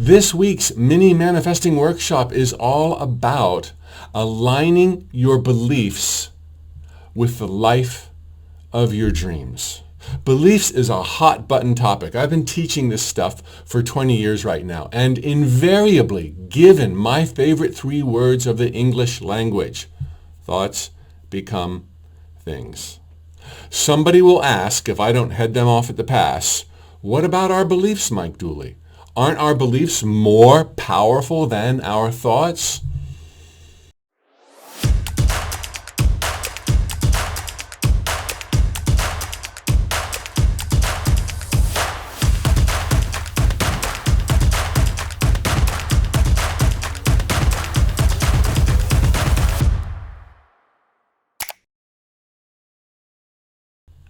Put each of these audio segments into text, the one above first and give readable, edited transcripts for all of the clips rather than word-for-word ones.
This week's mini manifesting workshop is all about aligning your beliefs with the life of your dreams. Beliefs is a hot button topic. I've been teaching this stuff for 20 years right now, and invariably given my favorite 3 words of the English language: thoughts become things. Somebody will ask, if I don't head them off at the pass, what about our beliefs, Mike Dooley? Aren't our beliefs more powerful than our thoughts?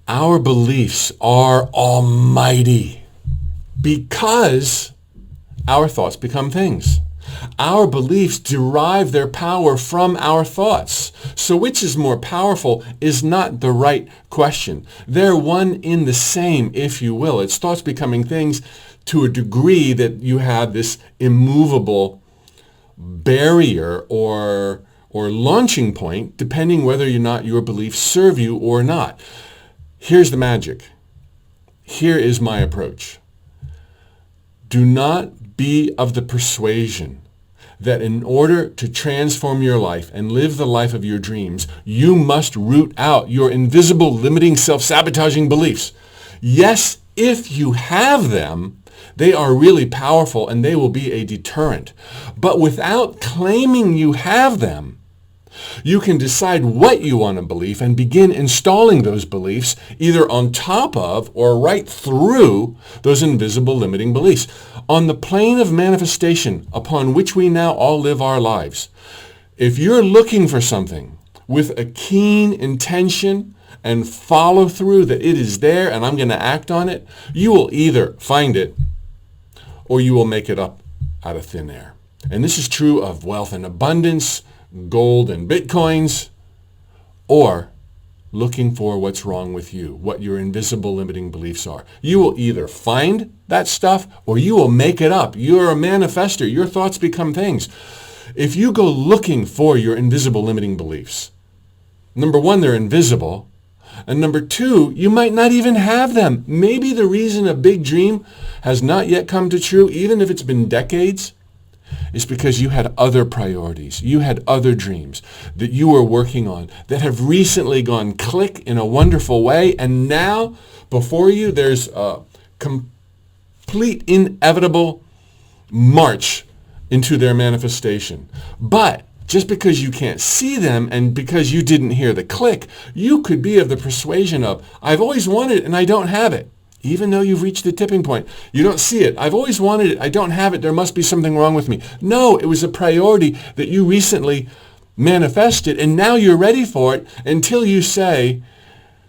Our beliefs are almighty because our thoughts become things. Our beliefs derive their power from our thoughts. So which is more powerful is not the right question. They're one in the same, if you will. It's thoughts becoming things to a degree that you have this immovable barrier or launching point, depending whether or not your beliefs serve you or not. Here's the magic. Here is my approach. Do not be of the persuasion that in order to transform your life and live the life of your dreams, you must root out your invisible, limiting, self-sabotaging beliefs. Yes, if you have them, they are really powerful and they will be a deterrent. But without claiming you have them, you can decide what you want to believe and begin installing those beliefs either on top of or right through those invisible limiting beliefs. On the plane of manifestation upon which we now all live our lives, if you're looking for something with a keen intention and follow through that it is there and I'm going to act on it, you will either find it or you will make it up out of thin air. And this is true of wealth and abundance, gold and bitcoins, or looking for what's wrong with you, what your invisible limiting beliefs are. You will either find that stuff or you will make it up. You're a manifester. Your thoughts become things. If you go looking for your invisible limiting beliefs, number one, they're invisible. And number two, you might not even have them. Maybe the reason a big dream has not yet come to true, even if it's been decades, is because you had other priorities. You had other dreams that you were working on that have recently gone click in a wonderful way. And now before you, there's a complete inevitable march into their manifestation. But just because you can't see them and because you didn't hear the click, you could be of the persuasion of, I've always wanted it and I don't have it. Even though you've reached the tipping point, you don't see it. I've always wanted it. I don't have it. There must be something wrong with me. No, it was a priority that you recently manifested, and now you're ready for it until you say,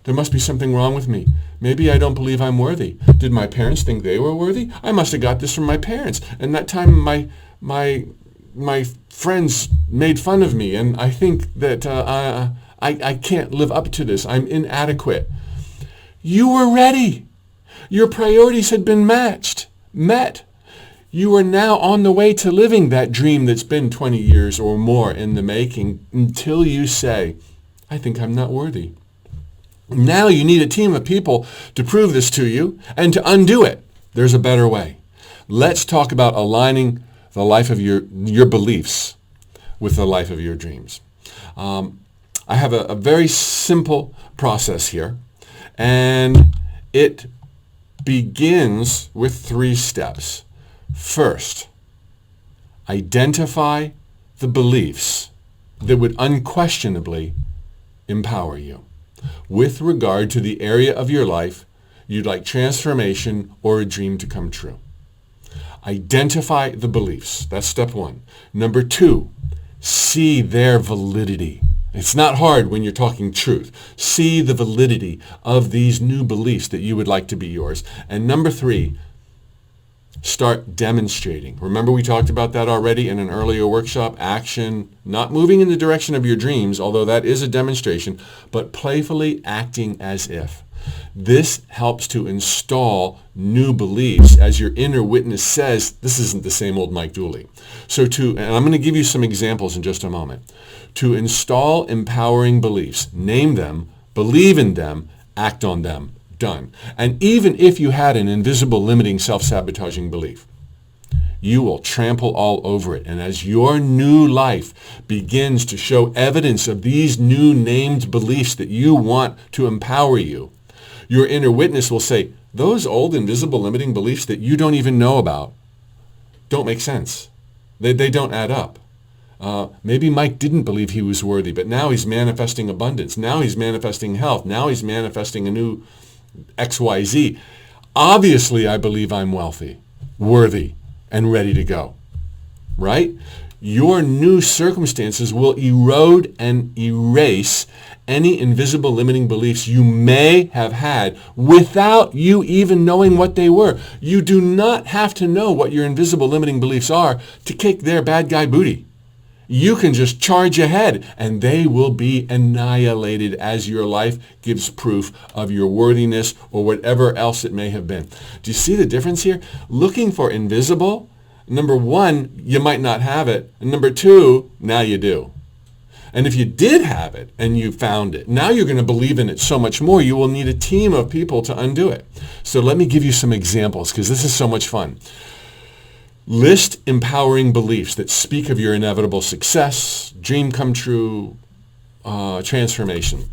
there must be something wrong with me. Maybe I don't believe I'm worthy. Did my parents think they were worthy? I must have got this from my parents. And that time my friends made fun of me, and I think that I can't live up to this. I'm inadequate. You were ready. Your priorities had been met. You are now on the way to living that dream that's been 20 years or more in the making until you say, I think I'm not worthy. Now you need a team of people to prove this to you and to undo it. There's a better way. Let's talk about aligning the life of your beliefs with the life of your dreams. I have a very simple process here, and it begins with 3 steps. First, identify the beliefs that would unquestionably empower you with regard to the area of your life you'd like transformation or a dream to come true. Identify the beliefs. That's step 1. Number 2, see their validity. It's not hard when you're talking truth. See the validity of these new beliefs that you would like to be yours. And number 3, start demonstrating. Remember we talked about that already in an earlier workshop. Action, not moving in the direction of your dreams, although that is a demonstration, but playfully acting as if. This helps to install new beliefs. As your inner witness says, this isn't the same old Mike Dooley. And I'm going to give you some examples in just a moment. To install empowering beliefs, name them, believe in them, act on them. Done. And even if you had an invisible, limiting, self-sabotaging belief, you will trample all over it. And as your new life begins to show evidence of these new named beliefs that you want to empower you, your inner witness will say, those old invisible limiting beliefs that you don't even know about don't make sense. They don't add up. Maybe Mike didn't believe he was worthy, but now he's manifesting abundance. Now he's manifesting health. Now he's manifesting a new XYZ. Obviously, I believe I'm wealthy, worthy, and ready to go, right? Your new circumstances will erode and erase any invisible limiting beliefs you may have had without you even knowing what they were. You do not have to know what your invisible limiting beliefs are to kick their bad guy booty. You can just charge ahead and they will be annihilated as your life gives proof of your worthiness or whatever else it may have been. Do you see the difference here? Looking for invisible, number one, you might not have it. And number two, now you do. And if you did have it and you found it, now you're going to believe in it so much more. You will need a team of people to undo it. So let me give you some examples because this is so much fun. List empowering beliefs that speak of your inevitable success, dream come true, transformation.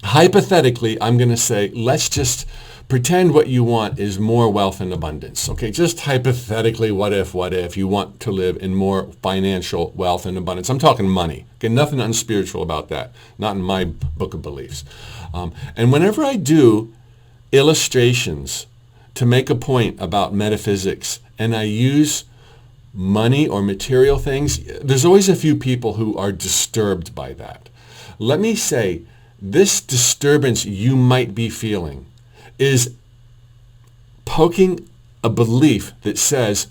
Hypothetically, I'm going to say, let's just pretend what you want is more wealth and abundance. Okay, just hypothetically, what if you want to live in more financial wealth and abundance? I'm talking money. Okay, nothing unspiritual about that. Not in my book of beliefs. And whenever I do illustrations to make a point about metaphysics, and I use money or material things, there's always a few people who are disturbed by that. Let me say, this disturbance you might be feeling is poking a belief that says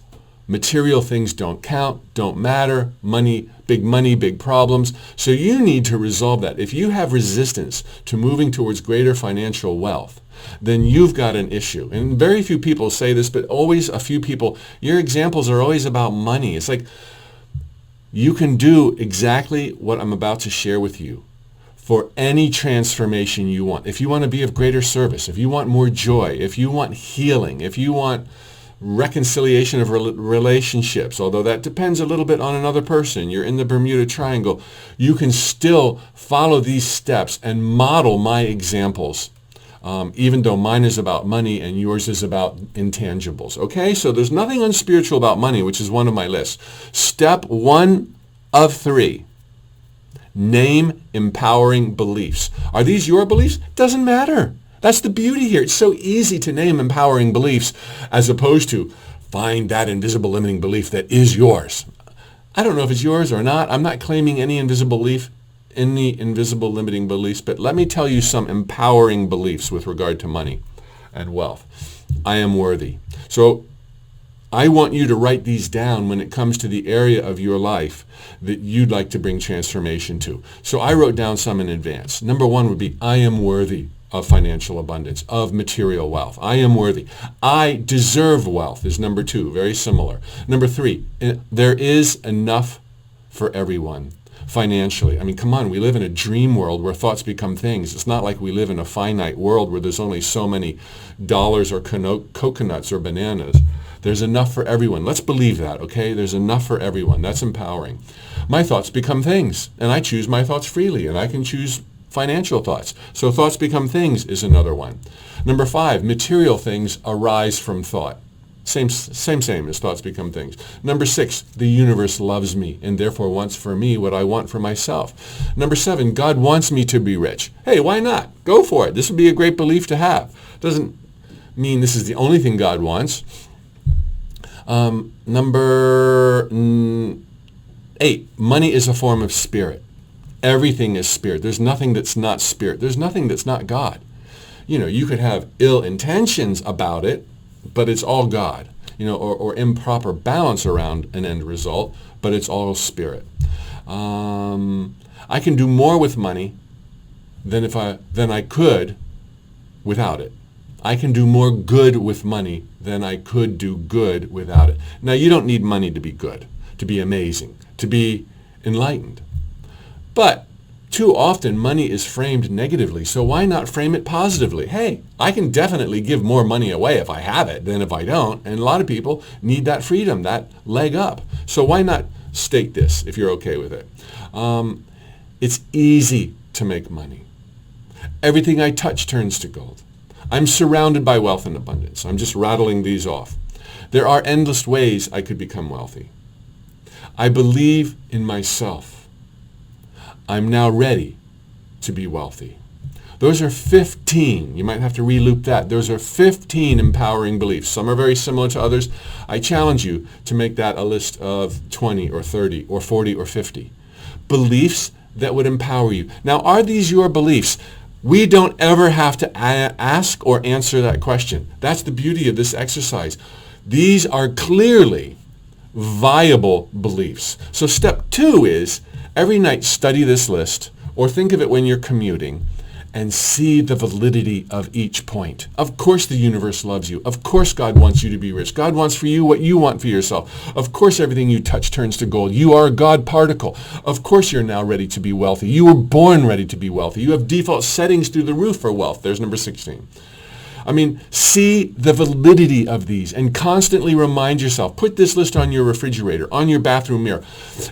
material things don't count, don't matter, money, big problems. So you need to resolve that. If you have resistance to moving towards greater financial wealth, then you've got an issue. And very few people say this, but always a few people, your examples are always about money. It's like you can do exactly what I'm about to share with you for any transformation you want. If you want to be of greater service, if you want more joy, if you want healing, if you want reconciliation of relationships, although that depends a little bit on another person, you're in the Bermuda Triangle, you can still follow these steps and model my examples. Even though mine is about money and yours is about intangibles. Okay, so there's nothing unspiritual about money, which is one of my lists. Step 1 of 3, name empowering beliefs. Are these your beliefs? Doesn't matter. That's the beauty here. It's so easy to name empowering beliefs as opposed to find that invisible limiting belief that is yours. I don't know if it's yours or not. I'm not claiming any invisible limiting beliefs, but let me tell you some empowering beliefs with regard to money and wealth. I am worthy. So I want you to write these down when it comes to the area of your life that you'd like to bring transformation to. So I wrote down some in advance. Number 1 would be, I am worthy of financial abundance, of material wealth. I am worthy. I deserve wealth is number 2, very similar. Number 3, there is enough for everyone. Financially. I mean, come on, we live in a dream world where thoughts become things. It's not like we live in a finite world where there's only so many dollars or coconuts or bananas. There's enough for everyone. Let's believe that, okay? There's enough for everyone. That's empowering. My thoughts become things, and I choose my thoughts freely, and I can choose financial thoughts. So thoughts become things is another one. Number 5, material things arise from thought. Same as thoughts become things. Number 6, the universe loves me and therefore wants for me what I want for myself. Number 7, God wants me to be rich. Hey, why not? Go for it. This would be a great belief to have. Doesn't mean this is the only thing God wants. Number 8, money is a form of spirit. Everything is spirit. There's nothing that's not spirit. There's nothing that's not God. You know, you could have ill intentions about it, but it's all God, or improper balance around an end result, but it's all spirit. I can do more with money than I could without it. I can do more good with money than I could do good without it. Now, you don't need money to be good, to be amazing, to be enlightened. But too often, money is framed negatively, so why not frame it positively? Hey, I can definitely give more money away if I have it than if I don't, and a lot of people need that freedom, that leg up. So why not state this if you're okay with it? It's easy to make money. Everything I touch turns to gold. I'm surrounded by wealth and abundance. I'm just rattling these off. There are endless ways I could become wealthy. I believe in myself. I'm now ready to be wealthy. Those are 15. You might have to reloop that. Those are 15 empowering beliefs. Some are very similar to others. I challenge you to make that a list of 20 or 30 or 40 or 50. Beliefs that would empower you. Now, are these your beliefs? We don't ever have to ask or answer that question. That's the beauty of this exercise. These are clearly viable beliefs. So step 2 is every night study this list or think of it when you're commuting and see the validity of each point. Of course the universe loves you. Of course God wants you to be rich. God wants for you what you want for yourself. Of course everything you touch turns to gold. You are a God particle. Of course you're now ready to be wealthy. You were born ready to be wealthy. You have default settings through the roof for wealth. There's number 16. I mean, see the validity of these and constantly remind yourself. Put this list on your refrigerator, on your bathroom mirror.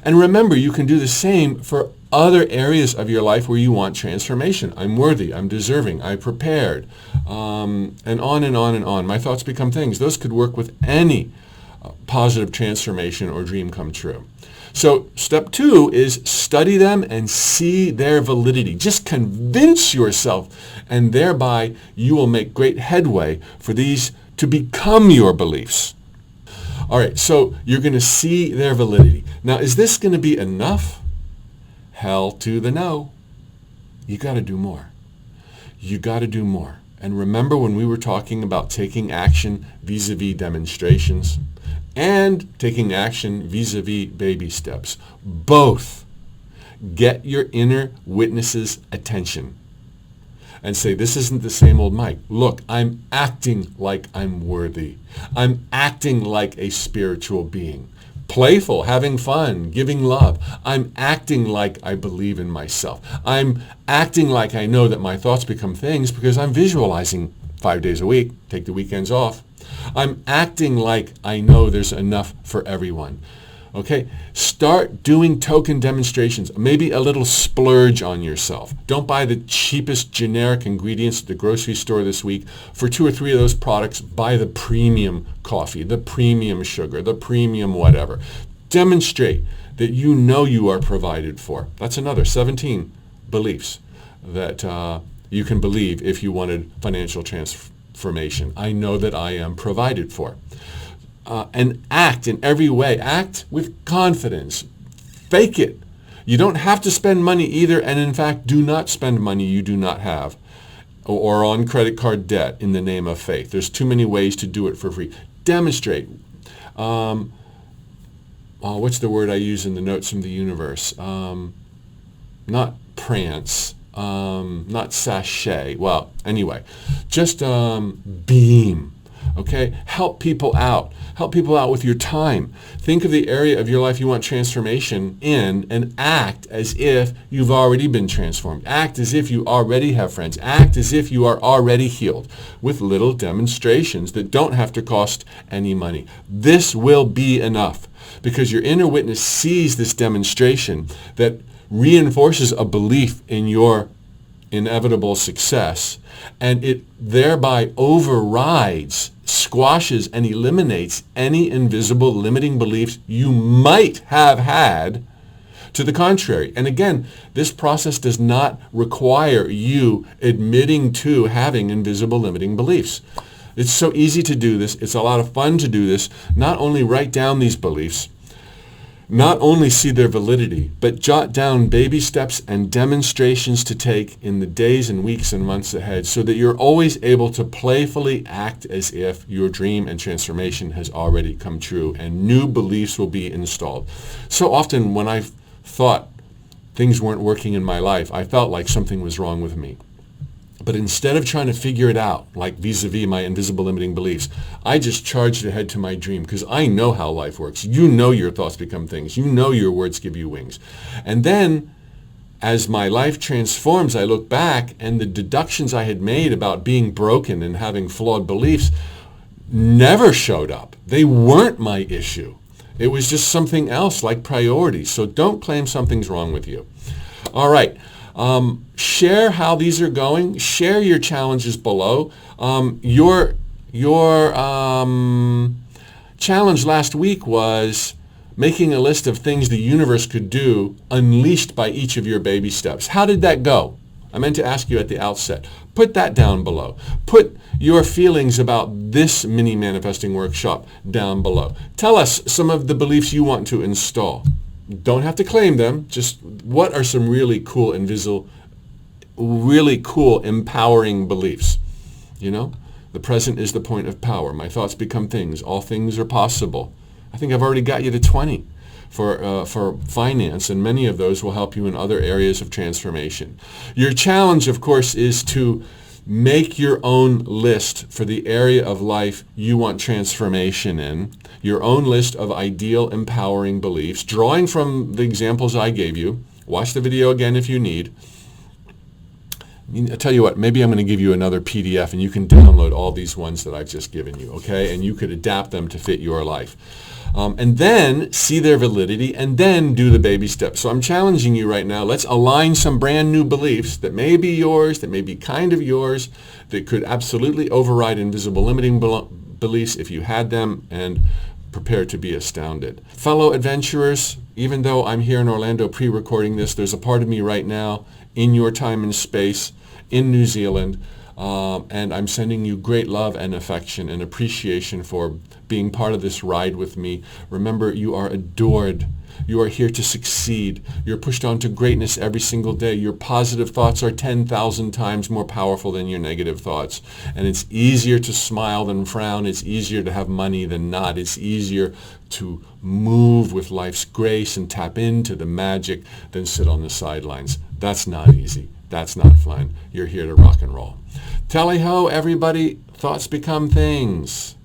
And remember, you can do the same for other areas of your life where you want transformation. I'm worthy, I'm deserving, I'm prepared, and on and on and on. My thoughts become things. Those could work with any positive transformation or dream come true. So step 2 is study them and see their validity. Just convince yourself, and thereby you will make great headway for these to become your beliefs. All right, so you're going to see their validity. Now, is this going to be enough? Hell to the no. You got to do more. You got to do more. And remember when we were talking about taking action vis-a-vis demonstrations and taking action vis-a-vis baby steps? Both. Get your inner witness's attention and say, this isn't the same old Mike. Look, I'm acting like I'm worthy. I'm acting like a spiritual being. Playful, having fun, giving love. I'm acting like I believe in myself. I'm acting like I know that my thoughts become things because I'm visualizing 5 days a week, take the weekends off. I'm acting like I know there's enough for everyone. Okay? Start doing token demonstrations. Maybe a little splurge on yourself. Don't buy the cheapest generic ingredients at the grocery store this week. For 2 or 3 of those products, buy the premium coffee, the premium sugar, the premium whatever. Demonstrate that you know you are provided for. That's another 17 beliefs that you can believe if you wanted financial transformation. I know that I am provided for. And act in every way. Act with confidence. Fake it. You don't have to spend money either, and in fact, do not spend money you do not have or on credit card debt in the name of faith. There's too many ways to do it for free. Demonstrate. What's the word I use in the notes from the universe? Not prance. Not sachet. Well, anyway, just beam. Okay? Help people out. Help people out with your time. Think of the area of your life you want transformation in and act as if you've already been transformed. Act as if you already have friends. Act as if you are already healed with little demonstrations that don't have to cost any money. This will be enough because your inner witness sees this demonstration that reinforces a belief in your inevitable success, and it thereby overrides, squashes, and eliminates any invisible limiting beliefs you might have had to the contrary. And again, this process does not require you admitting to having invisible limiting beliefs. It's so easy to do this. It's a lot of fun to do this. Not only write down these beliefs, not only see their validity, but jot down baby steps and demonstrations to take in the days and weeks and months ahead so that you're always able to playfully act as if your dream and transformation has already come true and new beliefs will be installed. So often when I thought things weren't working in my life, I felt like something was wrong with me. But instead of trying to figure it out, like vis-a-vis my invisible limiting beliefs, I just charged ahead to my dream because I know how life works. You know your thoughts become things. You know your words give you wings. And then as my life transforms, I look back and the deductions I had made about being broken and having flawed beliefs never showed up. They weren't my issue. It was just something else like priorities. So don't claim something's wrong with you. All right. Share how these are going. Share your challenges below. Your challenge last week was making a list of things the universe could do unleashed by each of your baby steps. How did that go? I meant to ask you at the outset. Put that down below. Put your feelings about this mini manifesting workshop down below. Tell us some of the beliefs you want to install. Don't have to claim them. Just what are some really cool empowering beliefs? You know, the present is the point of power. My thoughts become things. All things are possible. I think I've already got you to 20 for finance, and many of those will help you in other areas of transformation. Your challenge, of course, is to make your own list for the area of life you want transformation in, your own list of ideal empowering beliefs, drawing from the examples I gave you. Watch the video again if you need. I'll tell you what, maybe I'm going to give you another PDF and you can download all these ones that I've just given you, okay? And you could adapt them to fit your life. And then see their validity and then do the baby steps. So I'm challenging you right now. Let's align some brand new beliefs that may be yours, that may be kind of yours, that could absolutely override invisible limiting beliefs if you had them, and prepare to be astounded. Fellow adventurers, even though I'm here in Orlando pre-recording this, there's a part of me right now in your time and space in New Zealand, and I'm sending you great love and affection and appreciation for being part of this ride with me. Remember, you are adored. You are here to succeed. You're pushed on to greatness every single day. Your positive thoughts are 10,000 times more powerful than your negative thoughts. And it's easier to smile than frown. It's easier to have money than not. It's easier to move with life's grace and tap into the magic than sit on the sidelines. That's not easy. That's not fun. You're here to rock and roll. Tally-ho, everybody. Thoughts become things.